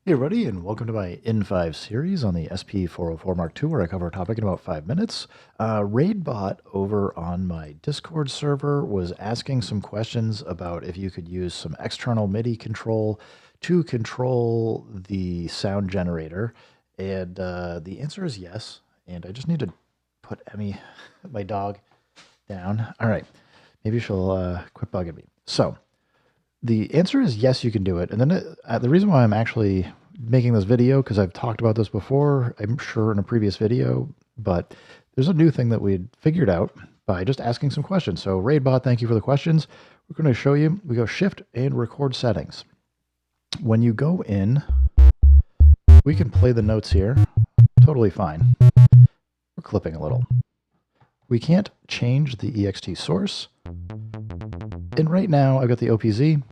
Hey everybody, and welcome to my N5 series on the SP404 mk2, where I cover a topic in about 5 minutes. RaidBot over on my Discord server was asking some questions about if you could use some external Midi control to control the sound generator, and the answer is yes. And I just need to put Emmy, my dog, down. All right, maybe she'll quit bugging me. So the answer is yes, you can do it. And then the reason why I'm actually making this video, because I've talked about this before, I'm sure in a previous video, but there's a new thing that we figured out by just asking some questions. So RaidBot, thank you for the questions. We're going to show you, we go Shift and Record Settings. When you go in, we can play the notes here, totally fine. We're clipping a little. We can't change the EXT source. And right now I've got the OPZ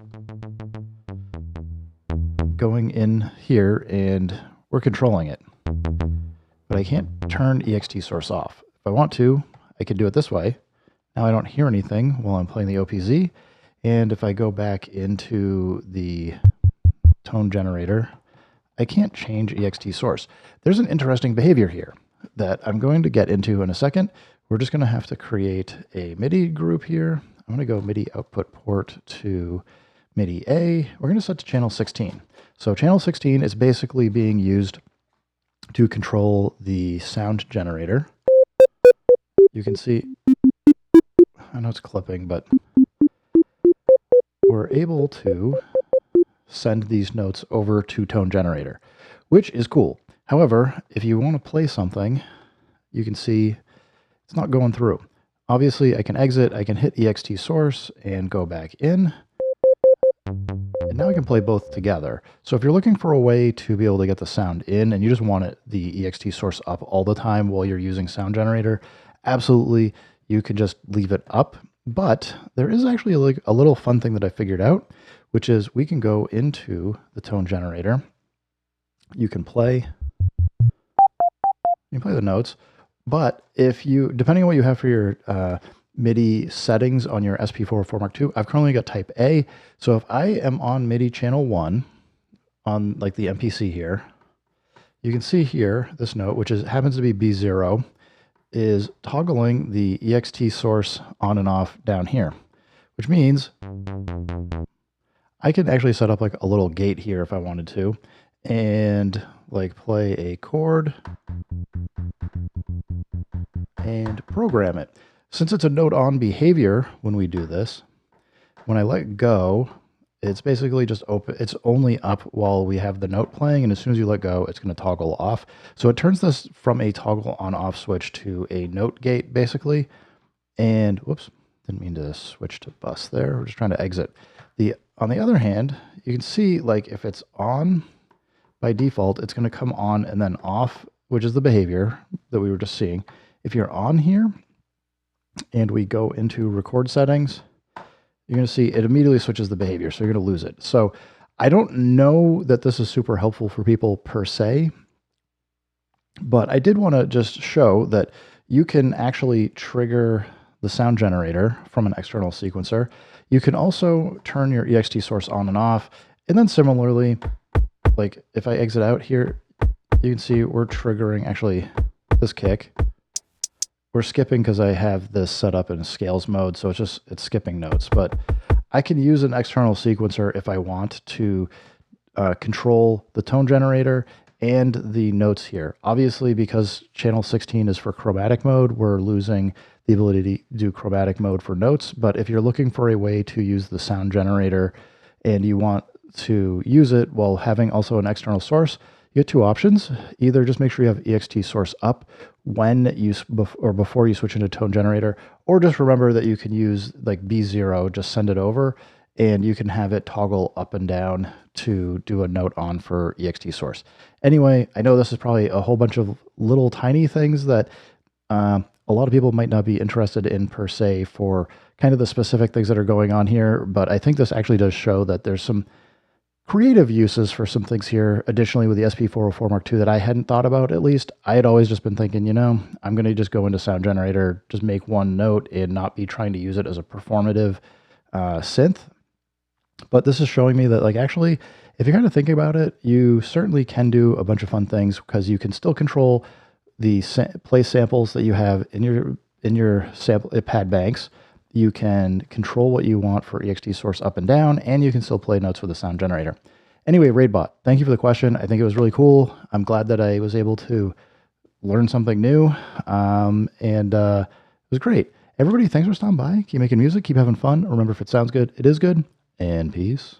going in here and we're controlling it. But I can't turn EXT source off. If I want to, I can do it this way. Now I don't hear anything while I'm playing the OPZ. And if I go back into the tone generator, I can't change EXT source. There's an interesting behavior here that I'm going to get into in a second. We're just going to have to create a MIDI group here. I'm going to go MIDI output port to MIDI A. We're going to set to channel 16. So channel 16 is basically being used to control the sound generator. You can see, I know it's clipping, but we're able to send these notes over to tone generator, which is cool. However, if you want to play something, you can see it's not going through. Obviously, I can exit, I can hit EXT source and go back in. And now I can play both together. So if you're looking for a way to be able to get the sound in and you just want the EXT source up all the time while you're using sound generator, absolutely, you can just leave it up. But there is actually a little fun thing that I figured out, which is we can go into the tone generator. You can play the notes, but if you, depending on what you have for your MIDI settings on your SP404 mk2, I've currently got type A. So if I am on MIDI channel 1 on like the MPC here, you can see here this note, which happens to be B0, is toggling the EXT source on and off down here, which means I can actually set up like a little gate here if I wanted to, and like play a chord and program it. Since it's a note on behavior when we do this, when I let go, it's basically just open. It's only up while we have the note playing, and as soon as you let go, it's going to toggle off. So it turns this from a toggle on-off switch to a note gate, basically. And whoops, didn't mean to switch to bus there. We're just trying to exit. On the other hand, you can see like if it's on by default, it's going to come on and then off, which is the behavior that we were just seeing. If you're on here and we go into record settings, you're going to see it immediately switches the behavior, so you're going to lose it. So I don't know that this is super helpful for people per se, but I did want to just show that you can actually trigger the sound generator from an external sequencer. You can also turn your EXT source on and off, and then similarly, like if I exit out here, you can see we're triggering actually this kick. We're skipping because I have this set up in scales mode, so it's skipping notes. But I can use an external sequencer if I want to control the tone generator and the notes here. Obviously, because channel 16 is for chromatic mode, we're losing the ability to do chromatic mode for notes. But if you're looking for a way to use the sound generator and you want to use it while having also an external source, you get two options. Either just make sure you have EXT source up when you before you switch into tone generator, or just remember that you can use like B0, just send it over, and you can have it toggle up and down to do a note on for EXT source. Anyway, I know this is probably a whole bunch of little tiny things that a lot of people might not be interested in per se for kind of the specific things that are going on here, but I think this actually does show that there's some creative uses for some things here. Additionally, with the SP404 mk2 that I hadn't thought about, at least I had always just been thinking, you know, I'm going to just go into sound generator, just make one note and not be trying to use it as a performative synth. But this is showing me that like actually if you're kind of thinking about it, you certainly can do a bunch of fun things because you can still control the play samples that you have in your sample pad banks. You can control what you want for EXT source up and down, and you can still play notes with the sound generator. Anyway, RaidBot, thank you for the question. I think it was really cool. I'm glad that I was able to learn something new, and it was great. Everybody, thanks for stopping by. Keep making music, keep having fun. Remember, if it sounds good, it is good, and peace.